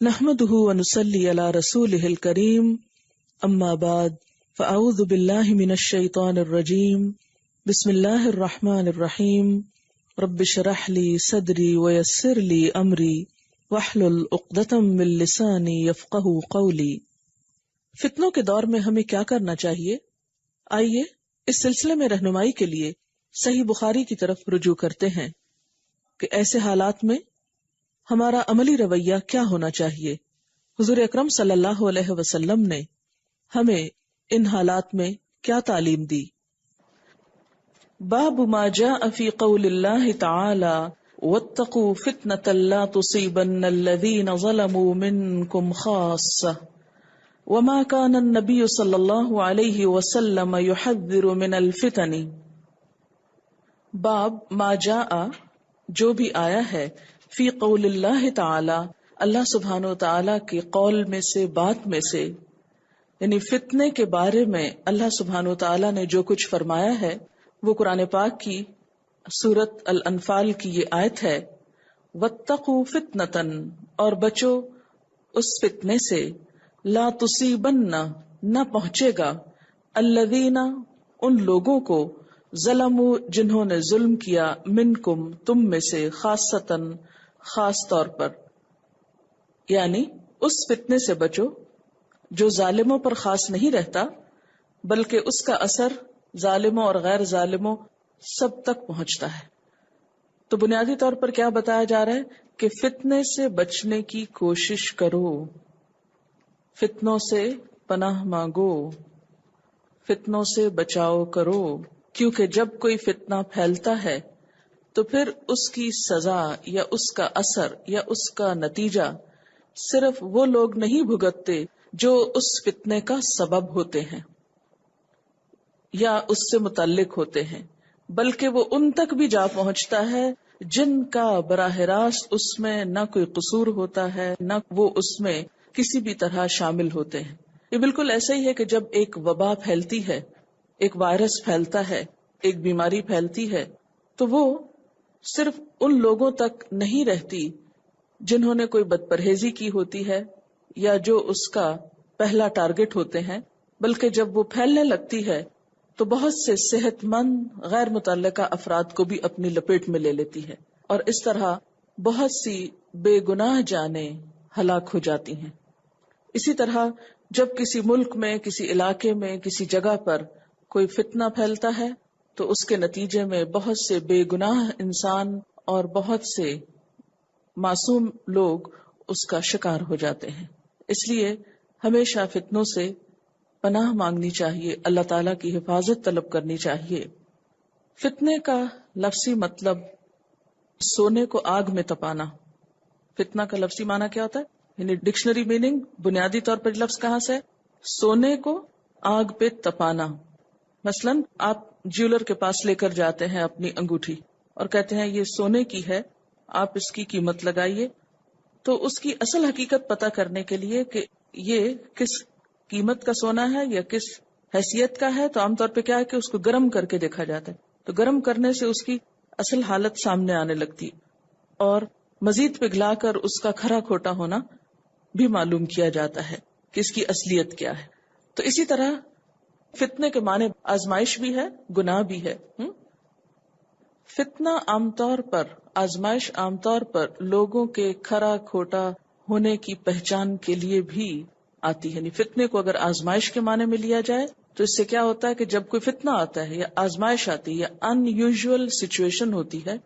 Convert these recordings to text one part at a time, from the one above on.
نحمده ونصلي على رسوله الكريم اما بعد فاعوذ بالله من الشيطان الرجيم بسم الله الرحمن الرحيم رب اشرح لي صدري ويسر لي امري واحلل عقدة من لساني يفقهوا قولي۔ فتنوں کے دور میں ہمیں کیا کرنا چاہیے؟ آئیے اس سلسلے میں رہنمائی کے لیے صحیح بخاری کی طرف رجوع کرتے ہیں کہ ایسے حالات میں ہمارا عملی رویہ کیا ہونا چاہیے۔ حضور اکرم صلی اللہ علیہ وسلم نے ہمیں ان حالات میں کیا تعلیم دی؟ باب ما جاء فی قول اللہ تعالی واتقوا فتنة لا تصیبن الذین ظلموا منکم خاصہ وما كان النبی صلی اللہ علیہ وسلم یحذر من الفتن۔ باب ما جاء جو بھی آیا ہے فی قول اللہ تعالی اللہ سبحانہ و تعالی کے قول میں سے بات میں سے، یعنی فتنے کے بارے میں اللہ سبحانہ و تعالی نے جو کچھ فرمایا ہے وہ قرآن پاک کی سورۃ الانفال کی یہ آیت ہے، واتقوا فتنۃ، اور بچو اس فتنے سے، لا تصیبن نہ پہنچے گا، الذین ان لوگوں کو، ظلموا جنہوں نے ظلم کیا، منکم تم میں سے، خاصتاً خاص طور پر، یعنی اس فتنے سے بچو جو ظالموں پر خاص نہیں رہتا بلکہ اس کا اثر ظالموں اور غیر ظالموں سب تک پہنچتا ہے۔ تو بنیادی طور پر کیا بتایا جا رہا ہے کہ فتنے سے بچنے کی کوشش کرو، فتنوں سے پناہ مانگو، فتنوں سے بچاؤ کرو، کیونکہ جب کوئی فتنہ پھیلتا ہے تو پھر اس کی سزا یا اس کا اثر یا اس کا نتیجہ صرف وہ لوگ نہیں بھگتتے جو اس فتنے کا سبب ہوتے ہیں یا اس سے متعلق ہوتے ہیں، بلکہ وہ ان تک بھی جا پہنچتا ہے جن کا براہ راست اس میں نہ کوئی قصور ہوتا ہے، نہ وہ اس میں کسی بھی طرح شامل ہوتے ہیں۔ یہ بالکل ایسا ہی ہے کہ جب ایک وبا پھیلتی ہے، ایک وائرس پھیلتا ہے، ایک بیماری پھیلتی ہے، تو وہ صرف ان لوگوں تک نہیں رہتی جنہوں نے کوئی بد پرہیزی کی ہوتی ہے یا جو اس کا پہلا ٹارگٹ ہوتے ہیں، بلکہ جب وہ پھیلنے لگتی ہے تو بہت سے صحت مند غیر متعلقہ افراد کو بھی اپنی لپیٹ میں لے لیتی ہے، اور اس طرح بہت سی بے گناہ جانیں ہلاک ہو جاتی ہیں۔ اسی طرح جب کسی ملک میں، کسی علاقے میں، کسی جگہ پر کوئی فتنہ پھیلتا ہے تو اس کے نتیجے میں بہت سے بے گناہ انسان اور بہت سے معصوم لوگ اس کا شکار ہو جاتے ہیں۔ اس لیے ہمیشہ فتنوں سے پناہ مانگنی چاہیے، اللہ تعالیٰ کی حفاظت طلب کرنی چاہیے۔ فتنے کا لفظی مطلب سونے کو آگ میں تپانا۔ فتنہ کا لفظی معنی کیا ہوتا ہے؟ یعنی ڈکشنری میننگ بنیادی طور پر لفظ کہاں سے؟ سونے کو آگ پہ تپانا۔ مثلاً آپ جیولر کے پاس لے کر جاتے ہیں اپنی انگوٹھی اور کہتے ہیں یہ سونے کی ہے، آپ اس کی قیمت لگائیے، تو اس کی اصل حقیقت پتہ کرنے کے لیے کہ یہ کس قیمت کا سونا ہے یا کس حیثیت کا ہے، تو عام طور پہ کیا ہے کہ اس کو گرم کر کے دیکھا جاتا ہے، تو گرم کرنے سے اس کی اصل حالت سامنے آنے لگتی اور مزید پگھلا کر اس کا کھرا کھوٹا ہونا بھی معلوم کیا جاتا ہے کہ اس کی اصلیت کیا ہے۔ تو اسی طرح فتنے کے معنی آزمائش بھی ہے، گناہ بھی ہے۔ فتنہ عام طور پر، آزمائش عام طور پر لوگوں کے کھرا کھوٹا ہونے کی پہچان کے لیے بھی آتی ہے۔ یعنی فتنے کو اگر آزمائش کے معنی میں لیا جائے تو اس سے کیا ہوتا ہے کہ جب کوئی فتنہ آتا ہے یا آزمائش آتی ہے یا ان یوزول سچویشن ہوتی ہے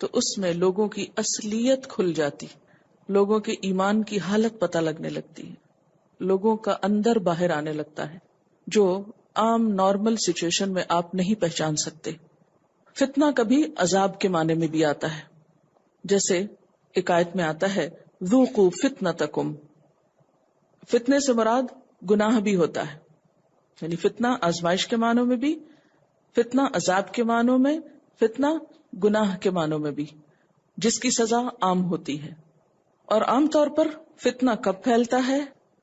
تو اس میں لوگوں کی اصلیت کھل جاتی، لوگوں کے ایمان کی حالت پتہ لگنے لگتی ہے، لوگوں کا اندر باہر آنے لگتا ہے جو عام نارمل سچویشن میں آپ نہیں پہچان سکتے۔ فتنہ کبھی عذاب کے معنی میں بھی آتا ہے، جیسے ایک آیت میں آتا ہے ذوقوا فتنتکم۔ فتنے سے مراد گناہ بھی ہوتا ہے، یعنی فتنہ آزمائش کے معنوں میں بھی، فتنہ عذاب کے معنوں میں، فتنہ گناہ کے معنوں میں بھی، جس کی سزا عام ہوتی ہے۔ اور عام طور پر فتنہ کب پھیلتا ہے،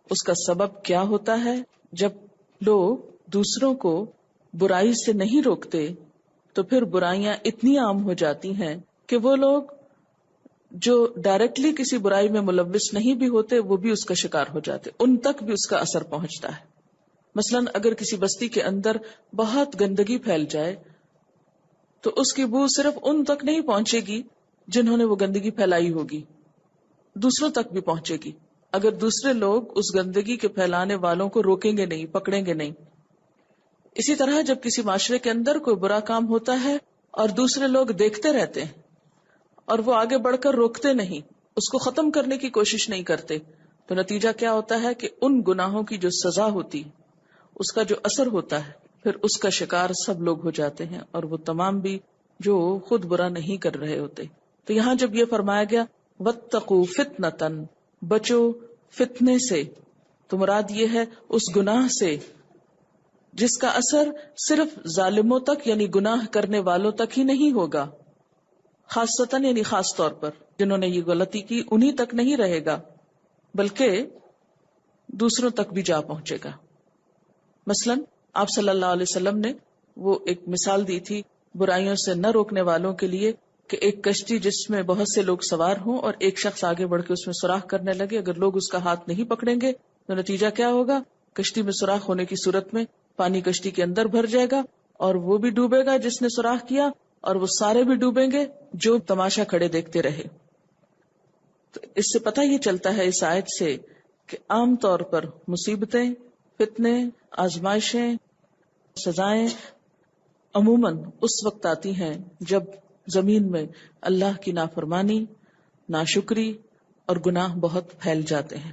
اس کا سبب کیا ہوتا ہے؟ جب لوگ دوسروں کو برائی سے نہیں روکتے تو پھر برائیاں اتنی عام ہو جاتی ہیں کہ وہ لوگ جو ڈائریکٹلی کسی برائی میں ملوث نہیں بھی ہوتے وہ بھی اس کا شکار ہو جاتے، ان تک بھی اس کا اثر پہنچتا ہے. مثلا اگر کسی بستی کے اندر بہت گندگی پھیل جائے تو اس کی بو صرف ان تک نہیں پہنچے گی جنہوں نے وہ گندگی پھیلائی ہوگی، دوسروں تک بھی پہنچے گی اگر دوسرے لوگ اس گندگی کے پھیلانے والوں کو روکیں گے نہیں، پکڑیں گے نہیں. اسی طرح جب کسی معاشرے کے اندر کوئی برا کام ہوتا ہے اور دوسرے لوگ دیکھتے رہتے ہیں اور وہ آگے بڑھ کر روکتے نہیں، اس کو ختم کرنے کی کوشش نہیں کرتے، تو نتیجہ کیا ہوتا ہے کہ ان گناہوں کی جو سزا ہوتی، اس کا جو اثر ہوتا ہے، پھر اس کا شکار سب لوگ ہو جاتے ہیں، اور وہ تمام بھی جو خود برا نہیں کر رہے ہوتے. تو یہاں جب یہ فرمایا گیا وَاتَّقُوا فِتْنَةً، بچو فتنے سے، تو مراد یہ ہے اس گناہ سے جس کا اثر صرف ظالموں تک یعنی گناہ کرنے والوں تک ہی نہیں ہوگا، خاصتاً یعنی خاص طور پر جنہوں نے یہ غلطی کی انہی تک نہیں رہے گا بلکہ دوسروں تک بھی جا پہنچے گا. مثلا آپ صلی اللہ علیہ وسلم نے وہ ایک مثال دی تھی برائیوں سے نہ روکنے والوں کے لیے کہ ایک کشتی جس میں بہت سے لوگ سوار ہوں اور ایک شخص آگے بڑھ کے اس میں سوراخ کرنے لگے، اگر لوگ اس کا ہاتھ نہیں پکڑیں گے تو نتیجہ کیا ہوگا؟ کشتی میں سوراخ ہونے کی صورت میں پانی کشتی کے اندر بھر جائے گا اور وہ بھی ڈوبے گا جس نے سوراخ کیا، اور وہ سارے بھی ڈوبیں گے جو تماشا کھڑے دیکھتے رہے. تو اس سے پتہ یہ چلتا ہے اس آیت سے کہ عام طور پر مصیبتیں، فتنے، آزمائشیں، سزائیں عموماً اس وقت آتی ہیں جب زمین میں اللہ کی نافرمانی، ناشکری اور گناہ بہت پھیل جاتے ہیں.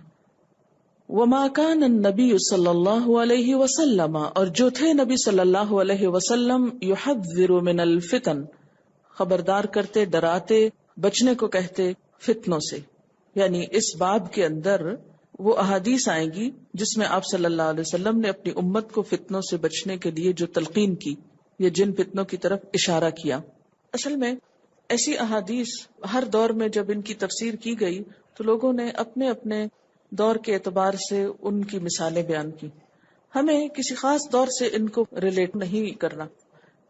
وَمَا كَانَ النَّبِيُّ صلی اللہ علیہ وسلم، اور جو تھے نبی صلی اللہ علیہ وسلم، يُحَذِّرُ مِنَ الْفِتَنِ، خبردار کرتے، ڈراتے، بچنے کو کہتے فتنوں سے. یعنی اس باب کے اندر وہ احادیث آئیں گی جس میں آپ صلی اللہ علیہ وسلم نے اپنی امت کو فتنوں سے بچنے کے لیے جو تلقین کی یا جن فتنوں کی طرف اشارہ کیا. اصل میں ایسی احادیث ہر دور میں جب ان کی تفسیر کی گئی تو لوگوں نے اپنے اپنے دور کے اعتبار سے ان کی مثالیں بیان کی. ہمیں کسی خاص دور سے ان کو ریلیٹ نہیں کرنا.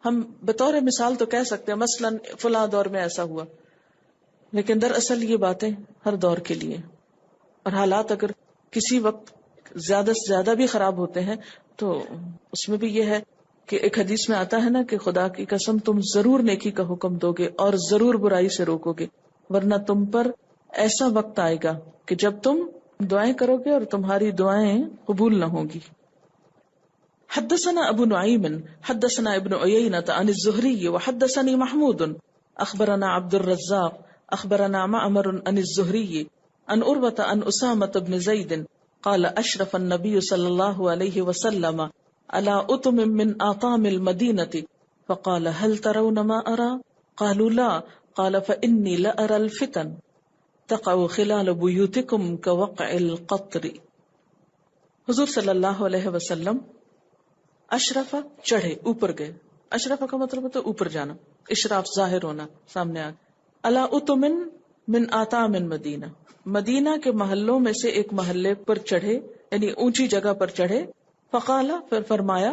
ہم بطور مثال تو کہہ سکتے ہیں مثلا فلاں دور میں ایسا ہوا، لیکن دراصل یہ باتیں ہر دور کے لیے، اور حالات اگر کسی وقت زیادہ سے زیادہ بھی خراب ہوتے ہیں تو اس میں بھی یہ ہے کہ ایک حدیث میں آتا ہے نا کہ خدا کی قسم تم ضرور نیکی کا حکم دو گے اور ضرور برائی سے روکو گے، ورنہ تم پر ایسا وقت آئے گا کہ جب تم دعائیں کرو گے اور تمہاری دعائیں قبول نہ ہوں گی. حدثنا ابو نعیم حدثنا ابن عیینۃ عن الزہری وحدثنی محمود اخبرنا عبد الرزاق اخبرنا معمر عن الزہری عن عروۃ عن اسامۃ بن زید قال اشرف النبی صلی اللہ علیہ وسلم على اتم من آطام المدینۃ فقال هل ترون ما ارى قالوا لا قال فإني لأرى الفتن تقع خلال بیوتکم كوقع القطر. حضور صلی اللہ علیہ وسلم اشرف چڑھے، اوپر گئے. اشرف کا مطلب ہوتا ہے اوپر جانا، اشراف ظاہر ہونا، سامنے آ. علی اتم من آطام المدینہ، مدینہ کے محلوں میں سے ایک محلے پر چڑھے، یعنی اونچی جگہ پر چڑھے. فقال، پھر فرمایا،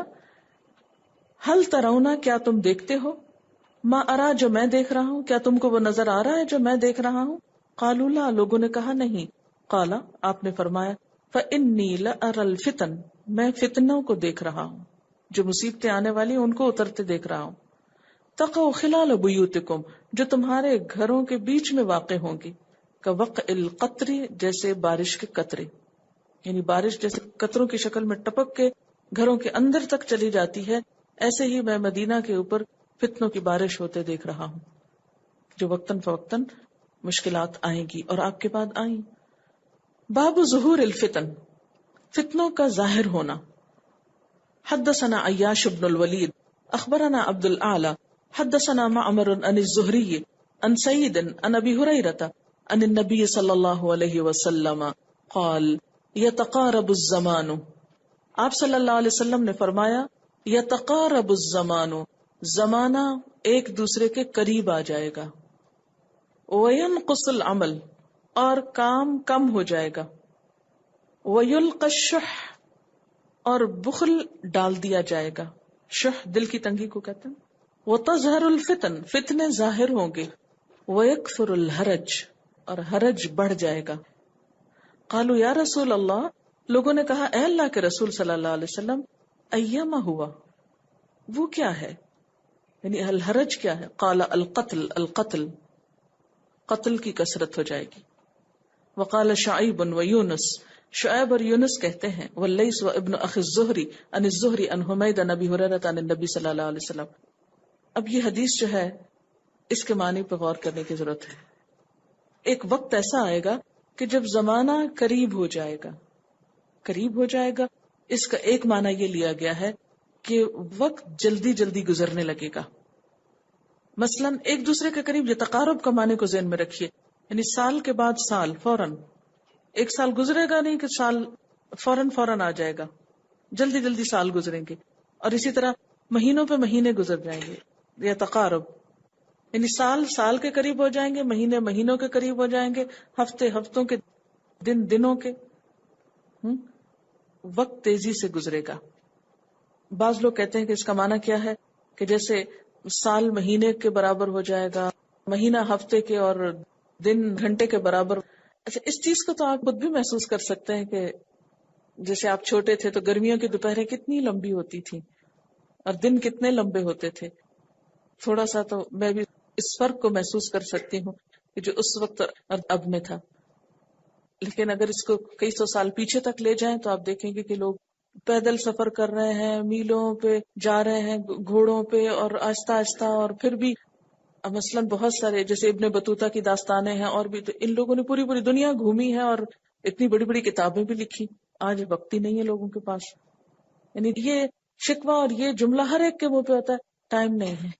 هل ترون، کیا تم دیکھتے ہو، ما ارا، جو میں دیکھ رہا ہوں، کیا تم کو وہ نظر آ رہا ہے جو میں دیکھ رہا ہوں. قالوا لا، لوگوں نے کہا نہیں. قال، آپ نے فرمایا، فإنی لأرى الفتن، میں فتنوں کو دیکھ رہا ہوں، جو مصیبتیں آنے والی ان کو اترتے دیکھ رہا ہوں. تقع خلال بیوتکم، جو تمہارے گھروں کے بیچ میں واقع ہوں گی. كوقع القطر، جیسے بارش کے قطرے، یعنی بارش جیسے قطروں کی شکل میں ٹپک کے گھروں کے اندر تک چلی جاتی ہے، ایسے ہی میں مدینہ کے اوپر فتنوں کی بارش ہوتے دیکھ رہا ہوں جو وقتاً فوقتاً مشکلات آئیں گی اور آپ کے بعد آئیں. باب ظہور الفتن، فتنوں کا ظاہر ہونا. حدثنا عیاش بن الولید اخبرنا عبد الاعلی حدثنا معمر عن الزہری عن سعید عن ابی ہریرہ عن النبی صلی اللہ علیہ وسلم قال یتقارب الزمان، آپ صلی اللہ علیہ وسلم نے فرمایا یتقارب الزمان، زمانہ ایک دوسرے کے قریب آ جائے گا. وینقص العمل، اور کام کم ہو جائے گا. ویلقى الشح، اور بخل ڈال دیا جائے گا. شح دل کی تنگی کو کہتے ہیں. وتظہر الفتن، فتنے ظاہر ہوں گے. ویکثر الحرج، اور حرج بڑھ جائے گا. قالوا یا رسول اللہ، لوگوں نے کہا اے اللہ کے رسول صلی اللہ علیہ وسلم، ایما ہوا، وہ کیا ہے، یعنی الحرج کیا ہے؟ قال القتل، القتل، قتل کی کثرت ہو جائے گی. وقال شعیب و یونس، شعیب اور یونس کہتے ہیں، واللیث و ابن اخی الزہری عن الزہری عن حمید عن ابی ہریرہ عن النبی صلی اللہ علیہ وسلم. اب یہ حدیث جو ہے اس کے معنی پہ غور کرنے کی ضرورت ہے. ایک وقت ایسا آئے گا کہ جب زمانہ قریب ہو جائے گا. قریب ہو جائے گا اس کا ایک معنی یہ لیا گیا ہے کہ وقت جلدی جلدی گزرنے لگے گا. مثلا ایک دوسرے کے قریب، یہ تقارب کا معنی کو ذہن میں رکھیے، یعنی سال کے بعد سال، فوراً ایک سال گزرے گا نہیں کہ سال فوراً آ جائے گا، جلدی جلدی سال گزریں گے. اور اسی طرح مہینوں پہ مہینے گزر جائیں گے. یا تقارب یعنی سال سال کے قریب ہو جائیں گے، مہینے مہینوں کے قریب ہو جائیں گے، ہفتے ہفتوں کے، دن دنوں کے. وقت تیزی سے گزرے گا. بعض لوگ کہتے ہیں کہ اس کا معنی کیا ہے کہ جیسے سال مہینے کے برابر ہو جائے گا، مہینہ ہفتے کے، اور دن گھنٹے کے برابر. اچھا، اس چیز کو تو آپ خود بھی محسوس کر سکتے ہیں کہ جیسے آپ چھوٹے تھے تو گرمیوں کی دوپہریں کتنی لمبی ہوتی تھی اور دن کتنے لمبے ہوتے تھے. تھوڑا سا تو میں بھی اس فرق کو محسوس کر سکتی ہوں کہ جو اس وقت اور اب میں تھا. لیکن اگر اس کو کئی سو سال پیچھے تک لے جائیں تو آپ دیکھیں گے کہ لوگ پیدل سفر کر رہے ہیں، میلوں پہ جا رہے ہیں، گھوڑوں پہ، اور آہستہ آہستہ. اور پھر بھی مثلاً بہت سارے جیسے ابن بطوطہ کی داستانیں ہیں، اور بھی تو ان لوگوں نے پوری پوری دنیا گھومی ہے اور اتنی بڑی بڑی کتابیں بھی لکھی. آج وقت ہی نہیں ہے لوگوں کے پاس. یعنی یہ شکوہ اور یہ جملہ ہر ایک کے منہ پہ ہوتا ہے، ٹائم نہیں ہے.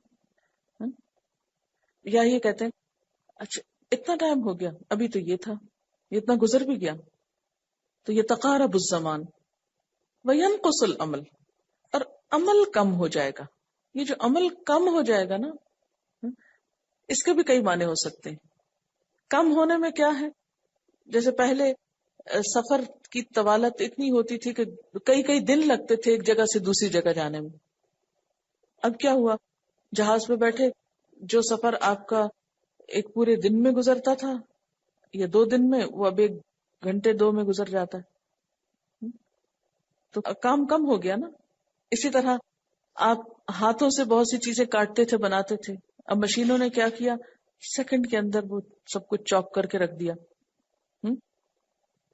یا یہ کہتے ہیں اچھا اتنا ٹائم ہو گیا، ابھی تو یہ تھا، یہ اتنا گزر بھی گیا. تو یہ تقارب الزمان. وینقص العمل، اور عمل کم ہو جائے گا. یہ جو عمل کم ہو جائے گا نا، اس کے بھی کئی معنی ہو سکتے ہیں. کم ہونے میں کیا ہے، جیسے پہلے سفر کی طوالت اتنی ہوتی تھی کہ کئی کئی دن لگتے تھے ایک جگہ سے دوسری جگہ جانے میں. اب کیا ہوا، جہاز پہ بیٹھے جو سفر آپ کا ایک پورے دن میں گزرتا تھا یا 2 دن میں، وہ اب 1 گھنٹے 2 میں گزر جاتا ہے. تو کام کم ہو گیا نا. اسی طرح آپ ہاتھوں سے بہت سی چیزیں کاٹتے تھے، بناتے تھے. اب مشینوں نے کیا کیا، سیکنڈ کے اندر وہ سب کچھ چاپ کر کے رکھ دیا.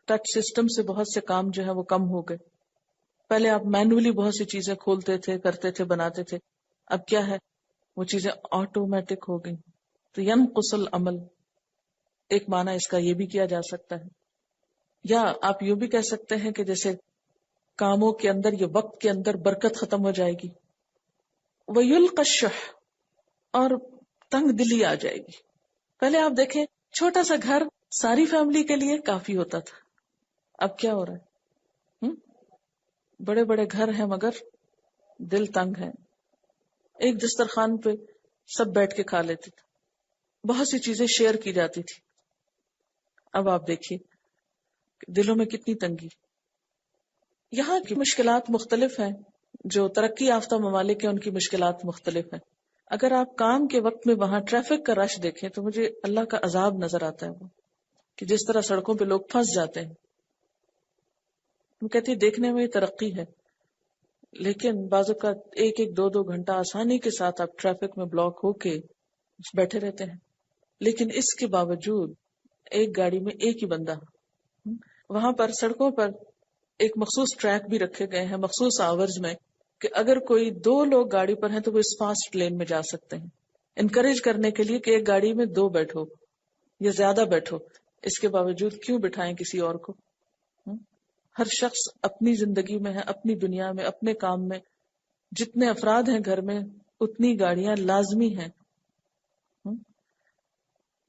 ٹچ سسٹم سے بہت سے کام جو ہے وہ کم ہو گئے. پہلے آپ مینولی بہت سی چیزیں کھولتے تھے، کرتے تھے، بناتے تھے. اب کیا ہے، وہ چیزیں آٹومیٹک ہو گئی. تو ینقص العمل، ایک معنی اس کا یہ بھی کیا جا سکتا ہے. یا آپ یوں بھی کہہ سکتے ہیں کہ جیسے کاموں کے اندر یا وقت کے اندر برکت ختم ہو جائے گی. وَيُلْقَ الشُّحُّ، اور تنگ دلی آ جائے گی. پہلے آپ دیکھیں چھوٹا سا گھر ساری فیملی کے لیے کافی ہوتا تھا. اب کیا ہو رہا ہے، بڑے بڑے گھر ہیں مگر دل تنگ ہے. ایک دسترخوان پہ سب بیٹھ کے کھا لیتے تھے، بہت سی چیزیں شیئر کی جاتی تھی. اب آپ دیکھیے دلوں میں کتنی تنگی. یہاں کی مشکلات مختلف ہیں، جو ترقی یافتہ ممالک ہیں ان کی مشکلات مختلف ہیں. اگر آپ کام کے وقت میں وہاں ٹریفک کا رش دیکھیں تو مجھے اللہ کا عذاب نظر آتا ہے، وہ کہ جس طرح سڑکوں پہ لوگ پھنس جاتے ہیں. ہم کہتے ہیں دیکھنے میں ترقی ہے، لیکن بعض اوقات 1-2 گھنٹہ آسانی کے ساتھ آپ ٹریفک میں بلاک ہو کے بیٹھے رہتے ہیں. لیکن اس کے باوجود ایک گاڑی میں ایک ہی بندہ. وہاں پر سڑکوں پر ایک مخصوص ٹریک بھی رکھے گئے ہیں مخصوص آورز میں کہ اگر کوئی 2 لوگ گاڑی پر ہیں تو وہ اس فاسٹ لین میں جا سکتے ہیں، انکریج کرنے کے لیے کہ ایک گاڑی میں 2 بیٹھو یا زیادہ بیٹھو. اس کے باوجود کیوں بٹھائیں کسی اور کو. ہر شخص اپنی زندگی میں ہے، اپنی دنیا میں، اپنے کام میں. جتنے افراد ہیں گھر میں اتنی گاڑیاں لازمی ہیں.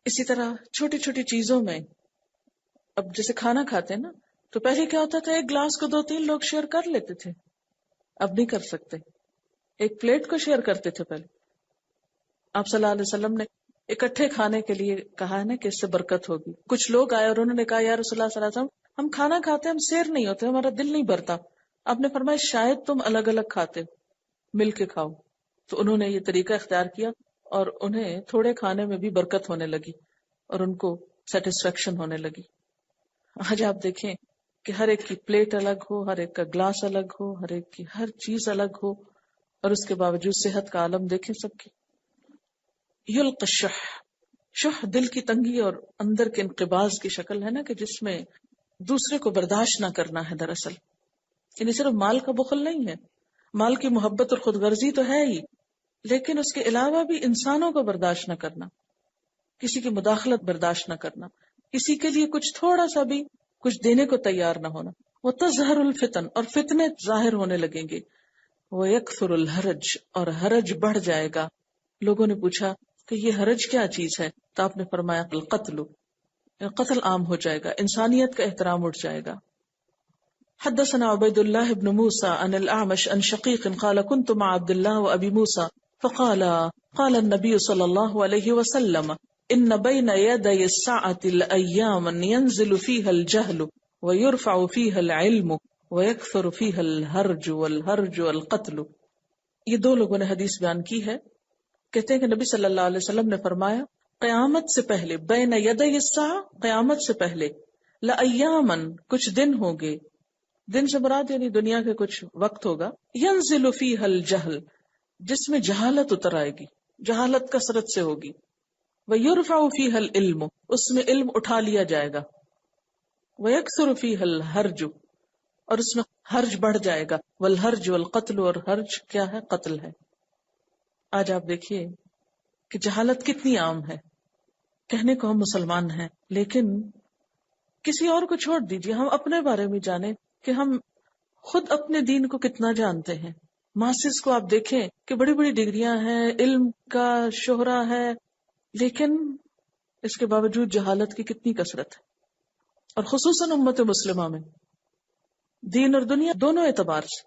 اسی طرح چھوٹی چھوٹی چیزوں میں، اب جیسے کھانا کھاتے ہیں نا تو پہلے کیا ہوتا تھا، ایک گلاس کو 2-3 لوگ شیئر کر لیتے تھے. اب نہیں کر سکتے. ایک پلیٹ کو شیئر کرتے تھے پہلے. آپ صلی اللہ علیہ وسلم نے اکٹھے کھانے کے لیے کہا ہے نا کہ اس سے برکت ہوگی. کچھ لوگ آئے اور انہوں نے کہا یا رسول اللہ صلی اللہ علیہ وسلم ہم کھانا کھاتے ہیں، ہم سیر نہیں ہوتے، ہمارا دل نہیں بھرتا. آپ نے فرمایا شاید تم الگ الگ کھاتے، مل کے کھاؤ. تو انہوں نے یہ طریقہ اختیار کیا اور انہیں تھوڑے کھانے میں بھی برکت ہونے لگی اور ان کو سیٹسفیکشن ہونے لگی. آج آپ دیکھیں کہ ہر ایک کی پلیٹ الگ ہو، ہر ایک کا گلاس الگ ہو، ہر ایک کی ہر چیز الگ ہو، اور اس کے باوجود صحت کا عالم دیکھیں سب کی. یلق الشح، شح دل کی تنگی اور اندر کے انقباض کی شکل ہے نا، کہ جس میں دوسرے کو برداشت نہ کرنا ہے. دراصل یعنی صرف مال کا بخل نہیں ہے، مال کی محبت اور خود غرضی تو ہے ہی، لیکن اس کے علاوہ بھی انسانوں کو برداشت نہ کرنا، کسی کی مداخلت برداشت نہ کرنا، کسی کے لیے کچھ تھوڑا سا بھی کچھ دینے کو تیار نہ ہونا. وہ تظہر الفتن، اور فتنے ظاہر ہونے لگیں گے. وہ یکثر الحرج، اور حرج بڑھ جائے گا. لوگوں نے پوچھا کہ یہ حرج کیا چیز ہے؟ تو آپ نے فرمایا القتل، قتل عام ہو جائے گا، انسانیت کا احترام اٹھ جائے گا. حدثنا عبید اللہ بن موسى عن الاعمش عن شقیق قال كنت مع عبد الله وابي موسى فقال قال النبي صلى الله عليه وسلم ان بين يدي الساعة الايام ينزل فيها الجهل ويرفع فيها العلم ويكثر فيها الهرج والهرج والقتل. یہ دو لوگوں نے حدیث بیان کی ہے، کہتے ہیں کہ نبی صلی اللہ علیہ وسلم نے فرمایا قیامت سے پہلے، بین یدی الساعہ، قیامت سے پہلے، لایامن، کچھ دن ہوں گے، دن سے مراد یعنی دنیا کے کچھ وقت ہوگا، ینزل فیہ الجہل، جس میں جہالت اتر آئے گی، جہالت کثرت سے ہوگی، ویرفع فیہ العلم، اس میں علم اٹھا لیا جائے گا، ویکثر فیہ الحرج، اور اس میں حرج بڑھ جائے گا، والحرج والقتل، اور حرج کیا ہے؟ قتل ہے. آج آپ دیکھیے کہ جہالت کتنی عام ہے. کہنے کو ہم مسلمان ہیں، لیکن کسی اور کو چھوڑ دیجیے، ہم اپنے بارے میں جانیں کہ ہم خود اپنے دین کو کتنا جانتے ہیں. ماسٹرز کو آپ دیکھیں کہ بڑی بڑی ڈگریاں ہیں، علم کا شہرا ہے، لیکن اس کے باوجود جہالت کی کتنی کثرت ہے. اور خصوصاً امت مسلمہ میں دین اور دنیا دونوں اعتبار سے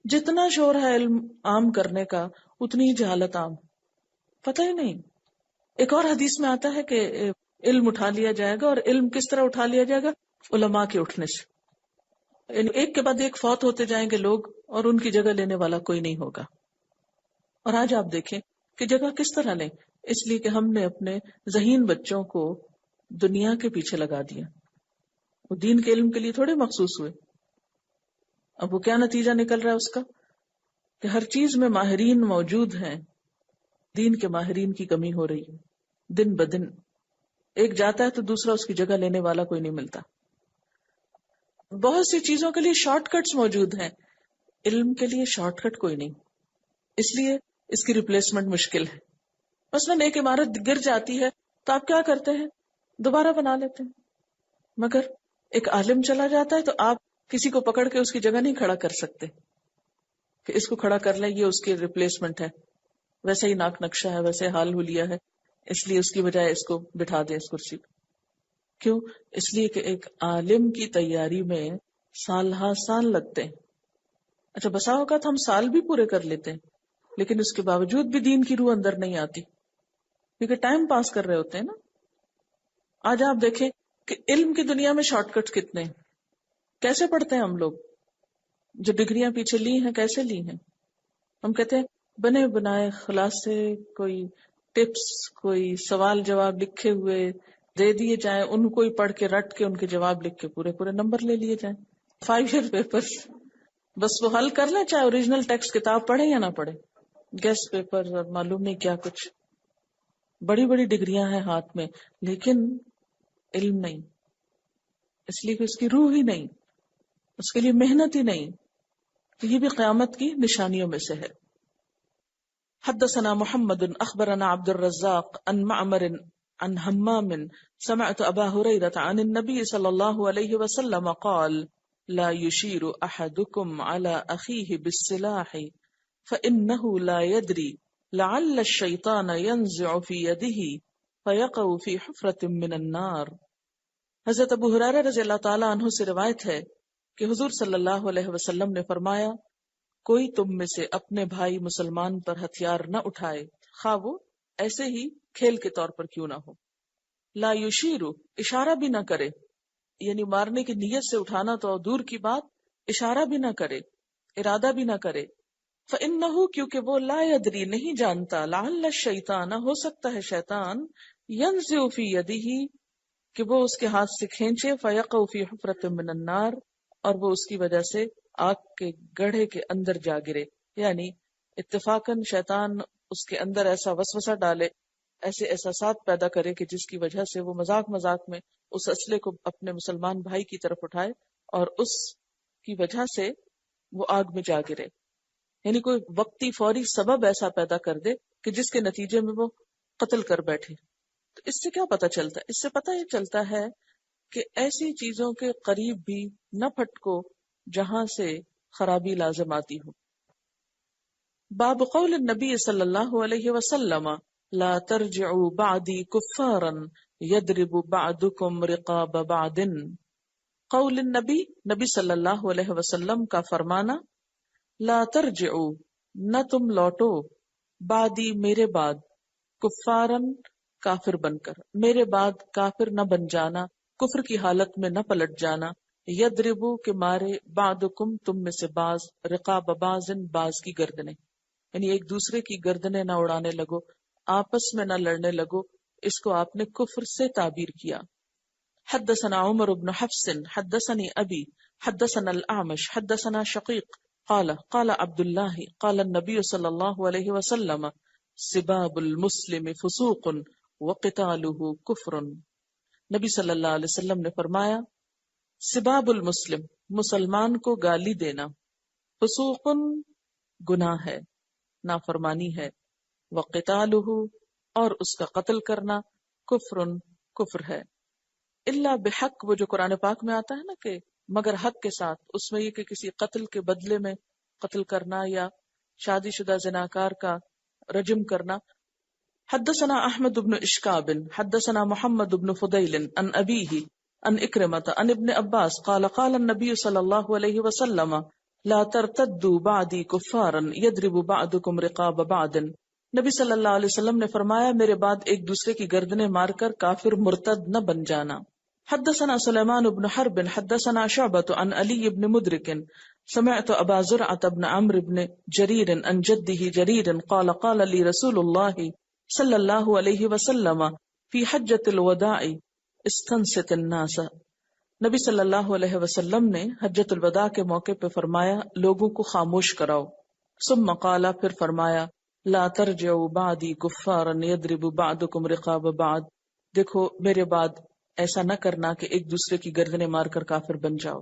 جتنا شور ہے علم عام کرنے کا، اتنی ہی جہالت عام، پتہ ہی نہیں. ایک اور حدیث میں آتا ہے کہ علم اٹھا لیا جائے گا، اور علم کس طرح اٹھا لیا جائے گا؟ علماء کے اٹھنے سے. یعنی ایک کے بعد ایک فوت ہوتے جائیں گے لوگ، اور ان کی جگہ لینے والا کوئی نہیں ہوگا. اور آج آپ دیکھیں کہ جگہ کس طرح لیں، اس لیے کہ ہم نے اپنے ذہین بچوں کو دنیا کے پیچھے لگا دیا. وہ دین کے علم کے لیے تھوڑے مخصوص ہوئے. اب وہ کیا نتیجہ نکل رہا ہے اس کا کہ ہر چیز میں ماہرین موجود ہیں، دین کے ماہرین کی کمی ہو رہی ہے. دن بدن ایک جاتا ہے تو دوسرا اس کی جگہ لینے والا کوئی نہیں ملتا. بہت سی چیزوں کے لیے شارٹ کٹس موجود ہیں، علم کے لیے شارٹ کٹ کوئی نہیں، اس لیے اس کی ریپلیسمنٹ مشکل ہے. مثلاً ایک عمارت گر جاتی ہے تو آپ کیا کرتے ہیں؟ دوبارہ بنا لیتے ہیں. مگر ایک عالم چلا جاتا ہے تو آپ کسی کو پکڑ کے اس کی جگہ نہیں کھڑا کر سکتے کہ اس کو کھڑا کر لیں، یہ اس کی ریپلیسمنٹ ہے. ویسے ہی ناک نقشہ ہے، ویسے حال حلیہ ہے، اس لیے اس کی بجائے اس کو بٹھا دیں اس کرسی پہ. کیوں؟ اس لیے کہ ایک عالم کی تیاری میں سال ہا سال لگتے ہیں. اچھا بسا اوقات ہم سال بھی پورے کر لیتے ہیں، لیکن اس کے باوجود بھی دین کی روح اندر نہیں آتی، کیونکہ ٹائم پاس کر رہے ہوتے ہیں نا. آج آپ دیکھیں کہ علم کی دنیا میں شارٹ کٹ کتنے ہیں. کیسے پڑھتے ہیں ہم لوگ؟ جو ڈگریاں پیچھے لی ہیں کیسے لی ہیں؟ ہم کہتے ہیں بنے بنائے خلاصے، کوئی ٹپس، کوئی سوال جواب لکھے ہوئے دے دیے جائیں، ان کو ہی پڑھ کے رٹ کے ان کے جواب لکھ کے پورے پورے نمبر لے لیے جائیں. 5 ایئر پیپر بس وہ حل کر لیں، چاہے اوریجنل ٹیکسٹ کتاب پڑھیں یا نہ پڑھیں. گیسٹ پیپر اور معلوم نہیں کیا کچھ، بڑی بڑی ڈگریاں ہیں ہاتھ میں، لیکن علم نہیں، اس لیے کہ اس کی روح ہی نہیں، اس کے لیے محنت ہی نہیں. تو یہ بھی قیامت کی نشانیوں میں سے ہے. حدثنا محمد اخبرنا عبد الرزاق عن معمر عن حمام سمعت ابا هريرة عن النبي صلى الله عليه وسلم قال لا يشير احدكم على اخيه بالسلاح فانه لا يدري لعل الشيطان ينزع في يده فيقع في حفرة من النار. حضرت ابو ہریرہ رضی اللہ تعالی عنہ سے روایت ہے کہ حضور صلی اللہ علیہ وسلم نے فرمایا کوئی تم میں سے اپنے بھائی مسلمان پر ہتھیار نہ اٹھائے، خواہ وہ ایسے ہی کھیل کے طور پر کیوں نہ ہو. لا یشیرو، اشارہ بھی نہ کرے، یعنی مارنے کی نیت سے اٹھانا تو دور کی بات، اشارہ بھی نہ کرے، ارادہ بھی نہ کرے. فإنہ، کیونکہ وہ لا یدری، نہیں جانتا، لعل الشیطان، ہو سکتا ہے شیطان، ینزع فی یدہ، کہ وہ اس کے ہاتھ سے کھینچے فَيَقَعُ فِي حُفْرَةٍ مِّنَ النَّارِ، اور وہ اس کی وجہ سے آگ کے گڑھے کے اندر جا گرے. یعنی اتفاقاً شیطان اس کے اندر ایسا وسوسہ ڈالے، ایسے احساسات پیدا کرے کہ جس کی وجہ سے وہ مذاق مذاق میں اس اسلحے کو اپنے مسلمان بھائی کی طرف اٹھائے اور اس کی وجہ سے وہ آگ میں جا گرے. یعنی کوئی وقتی فوری سبب ایسا پیدا کر دے کہ جس کے نتیجے میں وہ قتل کر بیٹھے. تو اس سے کیا پتہ چلتا ہے؟ اس سے پتہ یہ چلتا ہے کہ ایسی چیزوں کے قریب بھی نہ پھٹکو جہاں سے خرابی لازم آتی ہو. باب قول النبی صلی اللہ علیہ وسلم لا ترجعوا بعدی کفارا یضرب بعضکم رقاب بعض. قول النبی، نبی صلی اللہ علیہ وسلم کا فرمانا، لا ترجعوا، نہ تم لوٹو، بعدی، میرے بعد، کفارن، کافر بن کر، میرے بعد کافر نہ بن جانا، کفر کی حالت میں نہ پلٹ جانا، یضربو کے مارے، بعضکم تم میں سے بعض، رقاب بعض بعض کی گردنیں، یعنی ایک دوسرے کی گردنیں نہ اڑانے لگو، آپس میں نہ لڑنے لگو. اس کو آپ نے کفر سے تعبیر کیا. حدثنا عمر بن حفص حدثني ابي حدثنا الاعمش حدثنا شقيق قال قال عبد الله قال النبي صلى الله عليه وسلم سباب المسلم فسوق وقتاله کفر. نبی صلی اللہ علیہ وسلم نے فرمایا، سباب المسلم، مسلمان کو گالی دینا، فسوق، گناہ ہے، نافرمانی ہے، وقتاله، اور اس کا قتل کرنا، کفر، کفر ہے. اللہ بحق، وہ جو قرآن پاک میں آتا ہے نا کہ مگر حق کے ساتھ، اس میں یہ کہ کسی قتل کے بدلے میں قتل کرنا یا شادی شدہ زناکار کا رجم کرنا. حدثنا احمد بن اشکاب حدثنا محمد بن فضیل عن ابیہ عن اکرمۃ عن ابن عباس قال قال النبی صلی اللہ علیہ وسلم لا ترتدوا بعدی کفارا یضرب بعضکم رقاب بعض. نبی صلی اللہ علیہ وسلم نے فرمایا، میرے بعد ایک دوسرے کی گردنیں مار کر کافر مرتد نہ بن جانا. حدثنا سلیمان بن حرب حدثنا شعبۃ عن علی بن مدرک سمعت ابا زرعۃ بن عمرو بن جریر عن جدہ جریر قال قال لی رسول اللہ صلی اللہ علیہ وسلم فی حجۃ الوداع استنصت الناس. نبی صلی اللہ علیہ وسلم نے حجۃ الوداع کے موقع پہ فرمایا، لوگوں کو خاموش کراؤ. ثم قال، پھر فرمایا، لا ترجعوا بعدی کفارا یضرب بعضکم رقاب بعض. دیکھو میرے بعد ایسا نہ کرنا کہ ایک دوسرے کی گردنیں مار کر کافر بن جاؤ.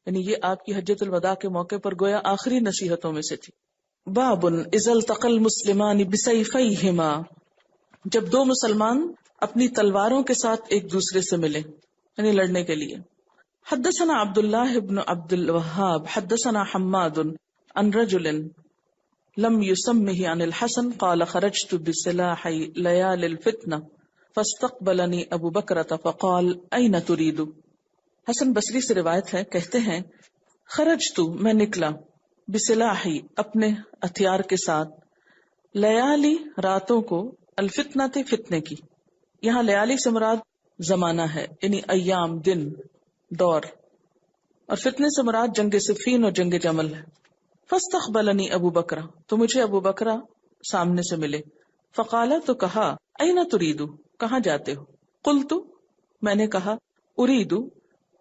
یعنی یہ آپ کی حجۃ الوداع کے موقع پر گویا آخری نصیحتوں میں سے تھی. باب اذا التقى المسلمان بسیفیہما، جب دو مسلمان اپنی تلواروں کے ساتھ ایک دوسرے سے ملے، یعنی لڑنے کے لیے. حدثنا عبداللہ بن عبد الوہاب حدثنا حماد عن رجل لم يسمه عن الحسن قال خرجت بسلاح ليال الفتنة فاستقبلني ابو بکرۃ فقال اين تريد. حسن بصری سے روایت ہے، کہتے ہیں خرجت، میں نکلا، بسلاحی، اپنے ہتھیار کے ساتھ، لیالی، راتوں کو، الفتنہ، فتنے کی. یہاں لیالی سے مراد زمانہ ہے، یعنی ایام، دن، دور، اور فتنے سے مراد جنگ صفین اور جنگ جمل ہے. فاستقبلنی ابو بکرہ، تو مجھے ابو بکرہ سامنے سے ملے. فقال، تو کہا، اینا تریدو، کہاں جاتے ہو؟ قلت، میں نے کہا، اریدو،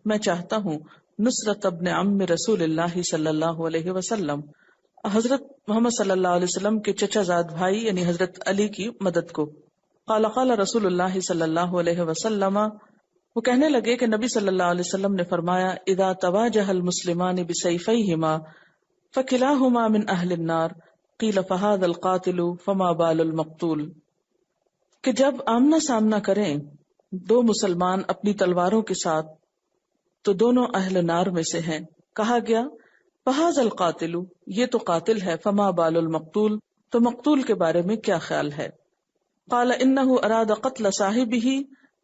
میں چاہتا ہوں، نصرت ابن عم رسول اللہ صلی اللہ علیہ وسلم، حضرت محمد صلی اللہ علیہ وسلم کے چچا زاد بھائی یعنی حضرت علی کی مدد کو. قال قال رسول اللہ صلی اللہ علیہ وسلم، وہ کہنے لگے کہ نبی صلی اللہ علیہ وسلم نے فرمایا، اذا تواجہ المسلمان بسیفیہما فکلاہما من اہل النار قیل فہذا القاتل فما بال المقتول. کہ جب آمنا سامنا کریں دو مسلمان اپنی تلواروں کے ساتھ تو دونوں اہل نار میں سے ہیں. کہا گیا فہذا القاتل، یہ تو قاتل ہے، فما بال المقتول، تو مقتول کے بارے میں کیا خیال ہے. قال انہ اراد قتل صاحبہ،